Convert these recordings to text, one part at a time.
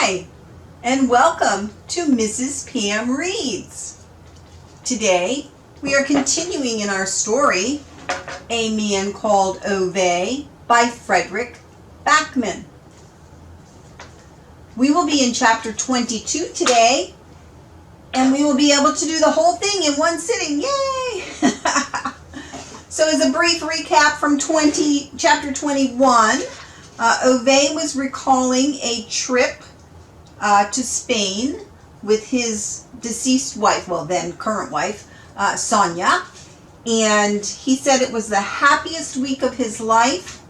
Hi, and welcome to Mrs. Pam Reads. Today, we are continuing in our story, A Man Called Ove by Fredrik Backman. We will be in chapter 22 today, and we will be able to do the whole thing in one sitting. Yay! So as a brief recap from chapter 21, Ove was recalling a trip to Spain with his deceased wife, well then current wife, Sonia, and he said it was the happiest week of his life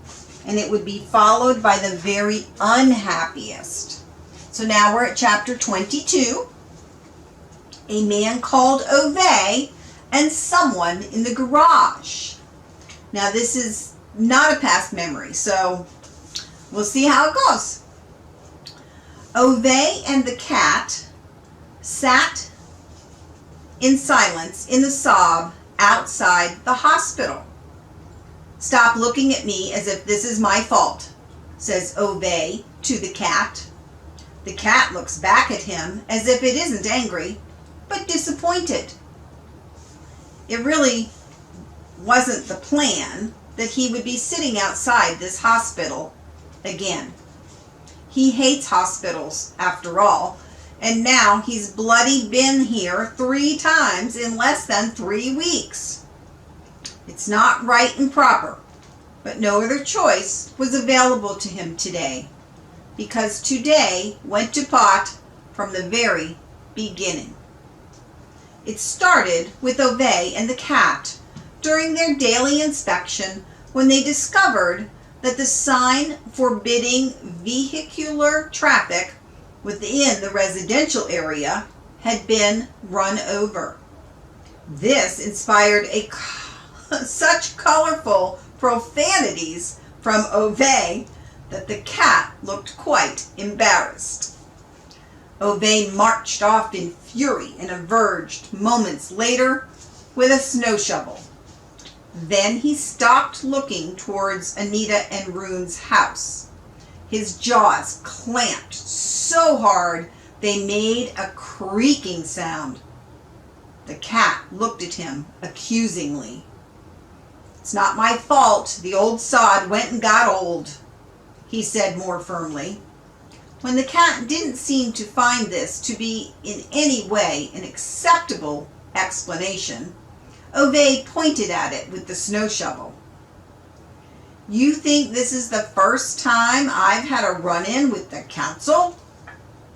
and it would be followed by the very unhappiest. So now we're at chapter 22, A Man Called Ove and Someone in the Garage. Now this is not a past memory, so we'll see how it goes. Ove and the cat sat in silence in the sob outside the hospital. "Stop looking at me as if this is my fault," says Ove to the cat. The cat looks back at him as if it isn't angry, but disappointed. It really wasn't the plan that he would be sitting outside this hospital again. He hates hospitals, after all, and now he's bloody been here 3 times in less than 3 weeks. It's not right and proper, but no other choice was available to him today, because today went to pot from the very beginning. It started with Ove and the cat during their daily inspection when they discovered that the sign forbidding vehicular traffic within the residential area had been run over. This inspired such colorful profanities from Ove that the cat looked quite embarrassed. Ove marched off in fury and emerged moments later with a snow shovel. Then he stopped looking towards Anita and Rune's house. His jaws clamped so hard they made a creaking sound. The cat looked at him accusingly. "It's not my fault the old sod went and got old," he said more firmly. When the cat didn't seem to find this to be in any way an acceptable explanation, Ove pointed at it with the snow shovel. "You think this is the first time I've had a run-in with the council?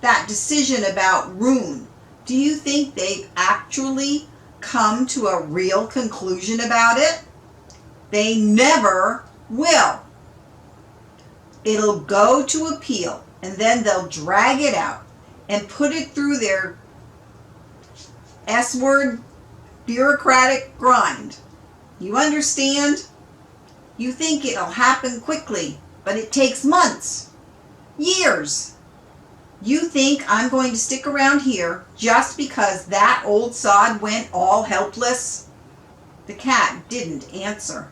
That decision about Rune, do you think they've actually come to a real conclusion about it? They never will. It'll go to appeal, and then they'll drag it out and put it through their S-word bureaucratic grind. You understand? You think it'll happen quickly, but it takes months, years. You think I'm going to stick around here just because that old sod went all helpless?" The cat didn't answer.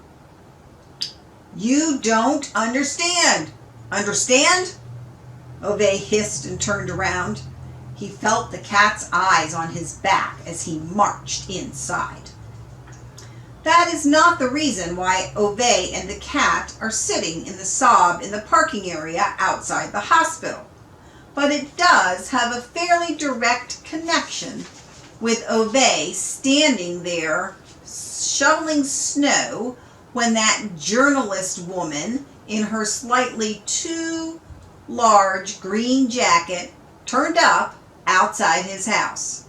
"You don't understand. Understand?" Ove hissed and turned around. He felt the cat's eyes on his back as he marched inside. That is not the reason why Ove and the cat are sitting in the sob in the parking area outside the hospital, but it does have a fairly direct connection with Ove standing there shoveling snow when that journalist woman in her slightly too large green jacket turned up outside his house.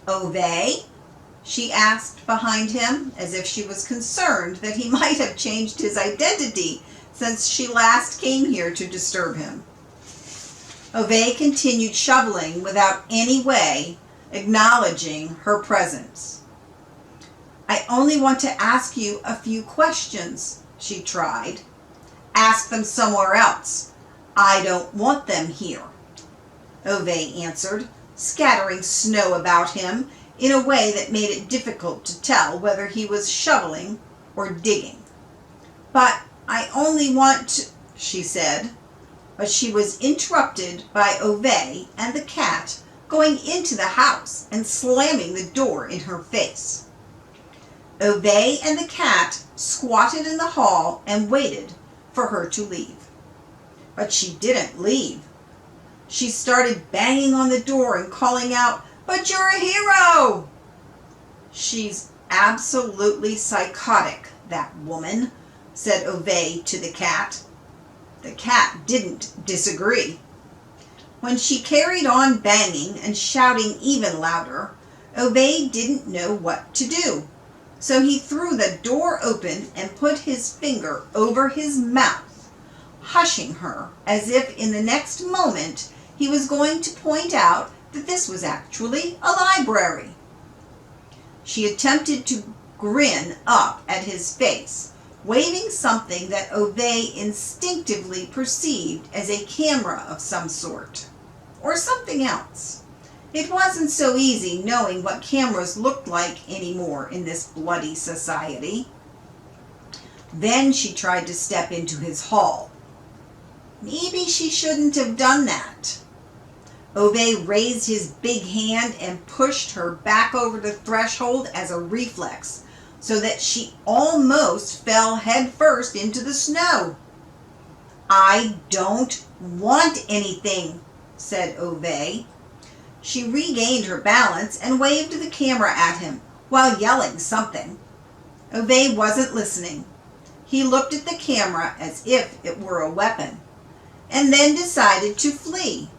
"Ove?" she asked behind him, as if she was concerned that he might have changed his identity since she last came here to disturb him. Ove continued shoveling without any way acknowledging her presence. "I only want to ask you a few questions," she tried. "Ask them somewhere else. I don't want them here," Ove answered, scattering snow about him in a way that made it difficult to tell whether he was shoveling or digging. "But I only want to," she said. but she was interrupted by Ove and the cat going into the house and slamming the door in her face. Ove and the cat squatted in the hall and waited for her to leave. But she didn't leave. She started banging on the door and calling out, "But you're a hero!" "She's absolutely psychotic, that woman," said Ove to the cat. The cat didn't disagree. When she carried on banging and shouting even louder, Ove didn't know what to do. So he threw the door open and put his finger over his mouth, hushing her as if in the next moment he was going to point out that this was actually a library. She attempted to grin up at his face, waving something that Ove instinctively perceived as a camera of some sort, or something else. It wasn't so easy knowing what cameras looked like anymore in this bloody society. Then she tried to step into his hall. Maybe she shouldn't have done that. Ove raised his big hand and pushed her back over the threshold as a reflex, so that she almost fell headfirst into the snow. "I don't want anything," said Ove. She regained her balance and waved the camera at him while yelling something. Ove wasn't listening. He looked at the camera as if it were a weapon, and then decided to flee.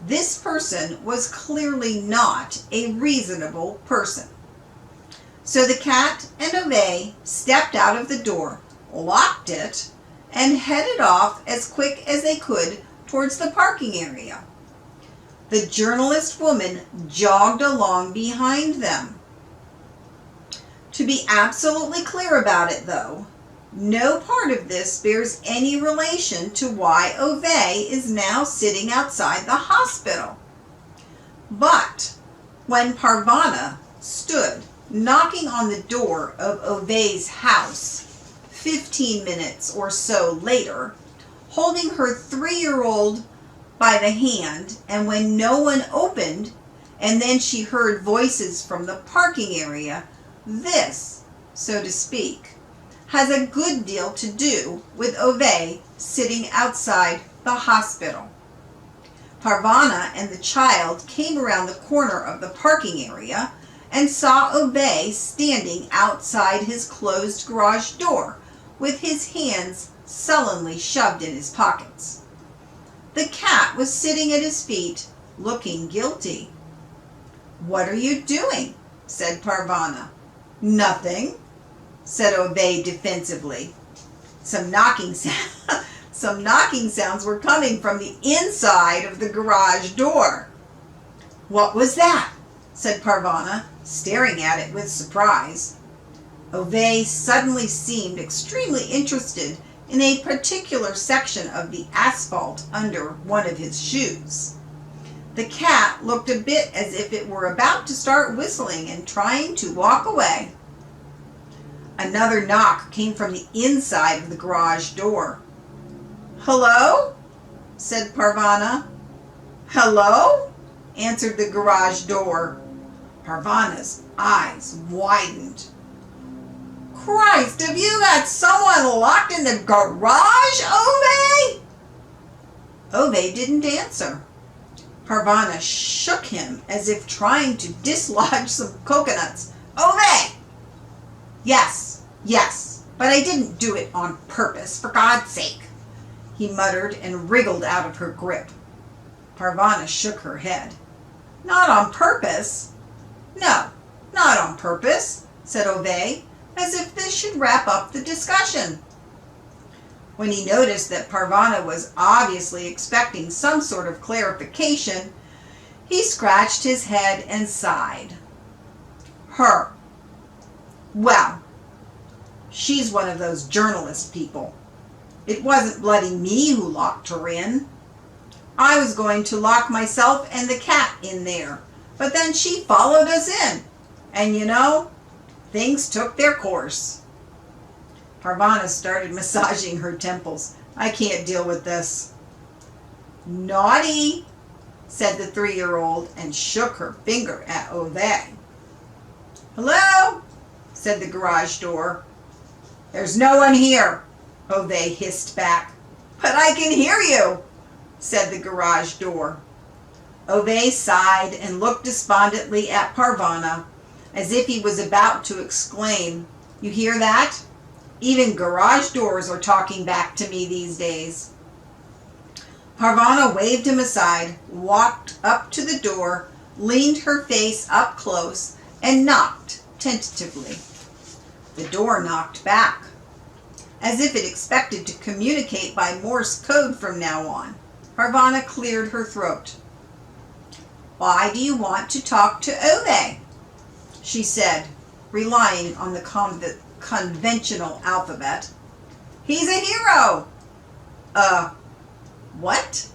This person was clearly not a reasonable person. So the cat and Ove stepped out of the door, locked it, and headed off as quick as they could towards the parking area. The journalist woman jogged along behind them. To be absolutely clear about it, though, no part of this bears any relation to why Ove is now sitting outside the hospital. But when Parvana stood knocking on the door of Ove's house 15 minutes or so later, holding her 3-year-old by the hand, and when no one opened, and then she heard voices from the parking area, this, so to speak, has a good deal to do with Ove sitting outside the hospital. Parvana and the child came around the corner of the parking area and saw Ove standing outside his closed garage door with his hands sullenly shoved in his pockets. The cat was sitting at his feet, looking guilty. "What are you doing?" said Parvana. "Nothing," said Ove defensively. Some knocking sounds were coming from the inside of the garage door. "What was that?" said Parvana, staring at it with surprise. Ove suddenly seemed extremely interested in a particular section of the asphalt under one of his shoes. The cat looked a bit as if it were about to start whistling and trying to walk away. Another knock came from the inside of the garage door. "Hello?" said Parvana. "Hello?" answered the garage door. Parvana's eyes widened. "Christ, have you got someone locked in the garage, Ove?" Ove didn't answer. Parvana shook him as if trying to dislodge some coconuts. "Ove!" Yes, but I didn't do it on purpose, for God's sake," he muttered and wriggled out of her grip. Parvana shook her head. "Not on purpose?" "No, not on purpose," said Ove, as if this should wrap up the discussion. When he noticed that Parvana was obviously expecting some sort of clarification, he scratched his head and sighed. "Her. Well, she's one of those journalist people. It wasn't bloody me who locked her in. I was going to lock myself and the cat in there, but then she followed us in, and things took their course." Parvana started massaging her temples. "I can't deal with this." "Naughty," said the 3-year-old and shook her finger at Ove. "Hello?" said the garage door. "There's no one here," Ove hissed back. "But I can hear you," said the garage door. Ove sighed and looked despondently at Parvana, as if he was about to exclaim, "You hear that? Even garage doors are talking back to me these days." Parvana waved him aside, walked up to the door, leaned her face up close, and knocked tentatively. The door knocked back, as if it expected to communicate by Morse code from now on. Parvana cleared her throat. "Why do you want to talk to Ove?" she said, relying on the conventional alphabet. "He's a hero." What?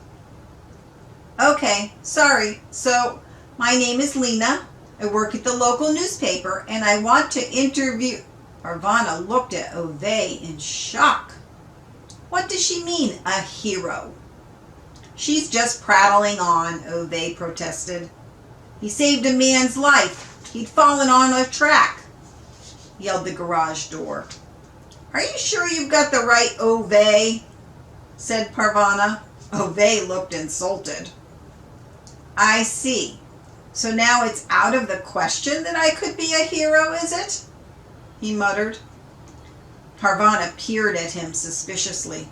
"Okay, sorry. So, my name is Lena. I work at the local newspaper, and I want to interview..." Parvana looked at Ove in shock. "What does she mean, a hero?" "She's just prattling on," Ove protested. "He saved a man's life. He'd fallen on a track," yelled the garage door. "Are you sure you've got the right Ove?" said Parvana. Ove looked insulted. "I see. So now it's out of the question that I could be a hero, is it?" he muttered. Parvana peered at him suspiciously.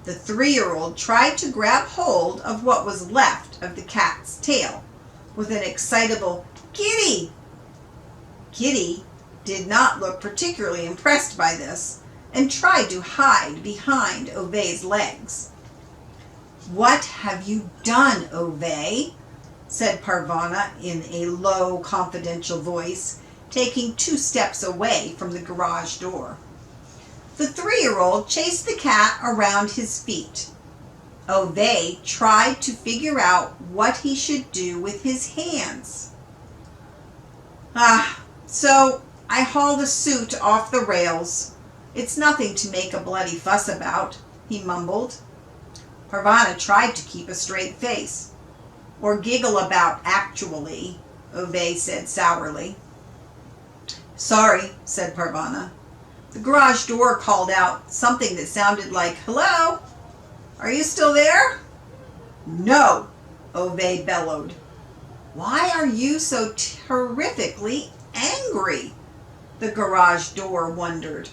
The 3-year-old tried to grab hold of what was left of the cat's tail with an excitable "Kitty!" Kitty did not look particularly impressed by this and tried to hide behind Ove's legs. "What have you done, Ove?" said Parvana in a low, confidential voice, taking 2 steps away from the garage door. The 3-year-old chased the cat around his feet. Ove tried to figure out what he should do with his hands. So I hauled a suit off the rails. It's nothing to make a bloody fuss about," he mumbled. Parvana tried to keep a straight face. "Or giggle about, actually," Ove said sourly. "Sorry," said Parvana. The garage door called out something that sounded like, "Hello? Are you still there?" "No," Ove bellowed. "Why are you so terrifically angry?" the garage door wondered.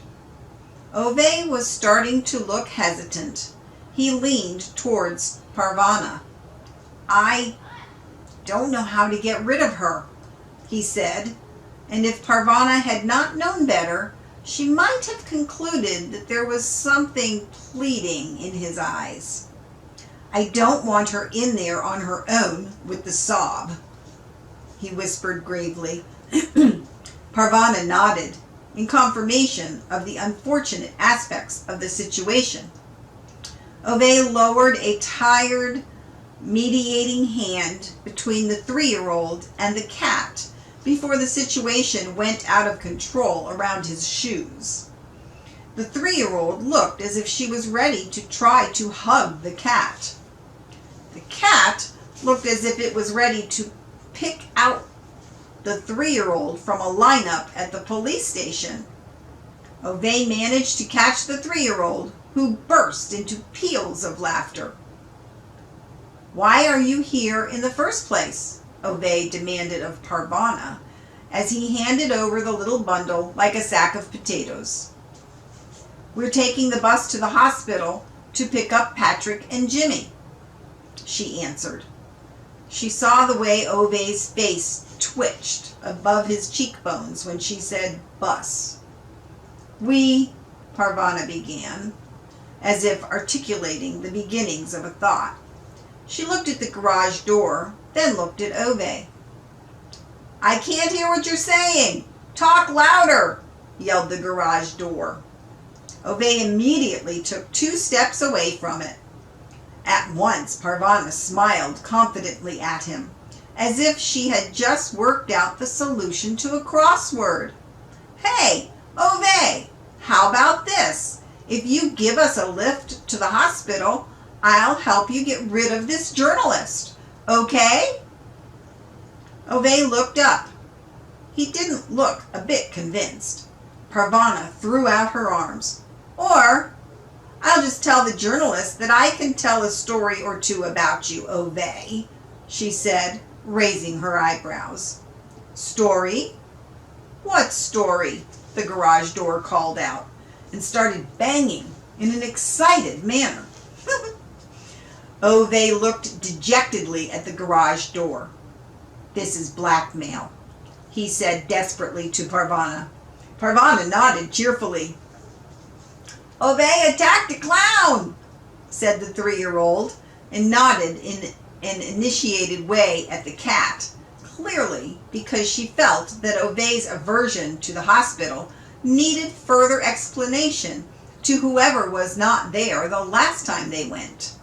Ove was starting to look hesitant. He leaned towards Parvana. "I don't know how to get rid of her," he said, and if Parvana had not known better, she might have concluded that there was something pleading in his eyes. "I don't want her in there on her own with the sob," he whispered gravely. Parvana nodded in confirmation of the unfortunate aspects of the situation. Ove lowered a tired, mediating hand between the 3-year-old and the cat before the situation went out of control around his shoes. The 3-year-old looked as if she was ready to try to hug the cat. The cat looked as if it was ready to pick out the 3-year-old from a lineup at the police station. Ove managed to catch the 3-year-old, who burst into peals of laughter. "Why are you here in the first place?" Ove demanded of Parvana, as he handed over the little bundle like a sack of potatoes. "We're taking the bus to the hospital to pick up Patrick and Jimmy," she answered. She saw the way Ove's face twitched above his cheekbones when she said bus. Parvana began, as if articulating the beginnings of a thought. She looked at the garage door, then looked at Ove. "I can't hear what you're saying. Talk louder," yelled the garage door. Ove immediately took 2 steps away from it. At once, Parvana smiled confidently at him, as if she had just worked out the solution to a crossword. "Hey, Ove, how about this? If you give us a lift to the hospital, I'll help you get rid of this journalist, okay? Ove looked up. He didn't look a bit convinced. Parvana threw out her arms. Or, I'll just tell the journalist that I can tell a story or two about you, Ove, she said, raising her eyebrows. Story? What story? The garage door called out and started banging in an excited manner. Ove looked dejectedly at the garage door. This is blackmail, he said desperately to Parvana. Parvana nodded cheerfully. Ove attacked a clown, said the 3-year-old, and nodded in an initiated way at the cat, clearly because she felt that Ove's aversion to the hospital needed further explanation to whoever was not there the last time they went.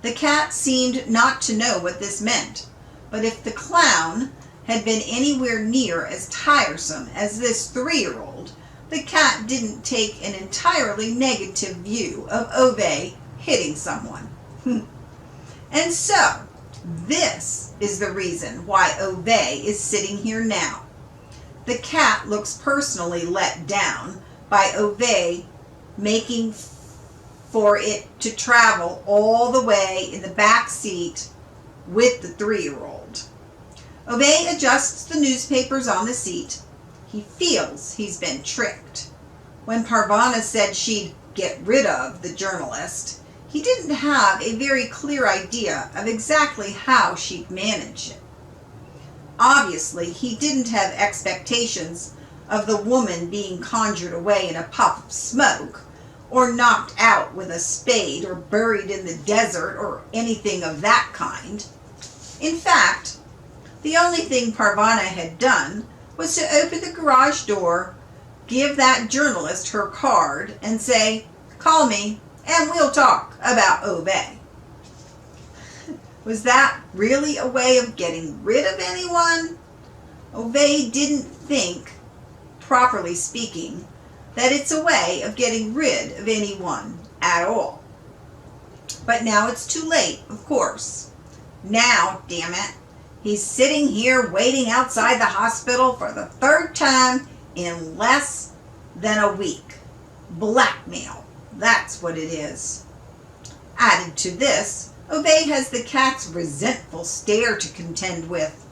The cat seemed not to know what this meant, but if the clown had been anywhere near as tiresome as this 3-year-old, the cat didn't take an entirely negative view of Ove hitting someone. And so, this is the reason why Ove is sitting here now. The cat looks personally let down by Ove making for it to travel all the way in the back seat with the 3-year-old. Ove adjusts the newspapers on the seat. He feels he's been tricked. When Parvana said she'd get rid of the journalist, he didn't have a very clear idea of exactly how she'd manage it. Obviously, he didn't have expectations of the woman being conjured away in a puff of smoke, or knocked out with a spade, or buried in the desert, or anything of that kind. In fact, the only thing Parvana had done was to open the garage door, give that journalist her card, and say, "Call me, and we'll talk about Ove." Was that really a way of getting rid of anyone? Ove didn't think, properly speaking, that it's a way of getting rid of anyone at all. But now it's too late, of course. Now, damn it, he's sitting here waiting outside the hospital for the 3rd time in less than a week. Blackmail, that's what it is. Added to this, Ove has the cat's resentful stare to contend with.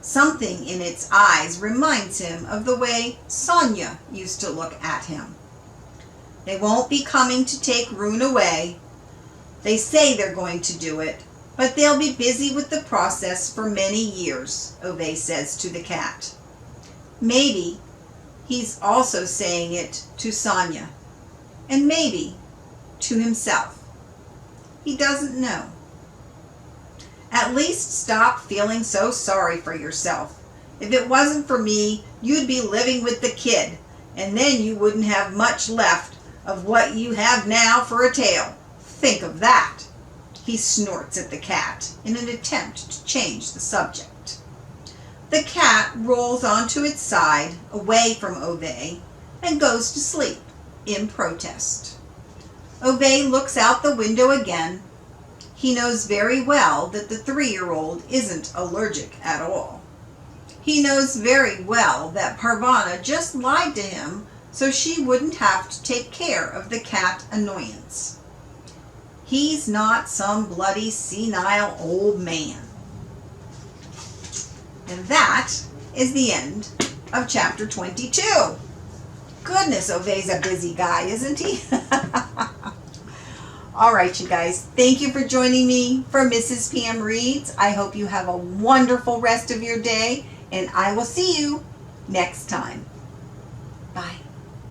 Something in its eyes reminds him of the way Sonia used to look at him. They won't be coming to take Rune away. They say they're going to do it, but they'll be busy with the process for many years, Ove says to the cat. Maybe he's also saying it to Sonia, and maybe to himself. He doesn't know. At least stop feeling so sorry for yourself. If it wasn't for me, you'd be living with the kid, and then you wouldn't have much left of what you have now for a tail. Think of that. He snorts at the cat in an attempt to change the subject. The cat rolls onto its side, away from Ove, and goes to sleep, in protest. Ove looks out the window again. He knows very well that the 3-year-old isn't allergic at all. He knows very well that Parvana just lied to him so she wouldn't have to take care of the cat annoyance. He's not some bloody senile old man. And that is the end of chapter 22. Goodness, Ove's a busy guy, isn't he? All right, you guys. Thank you for joining me for Mrs. PM Reads. I hope you have a wonderful rest of your day, and I will see you next time.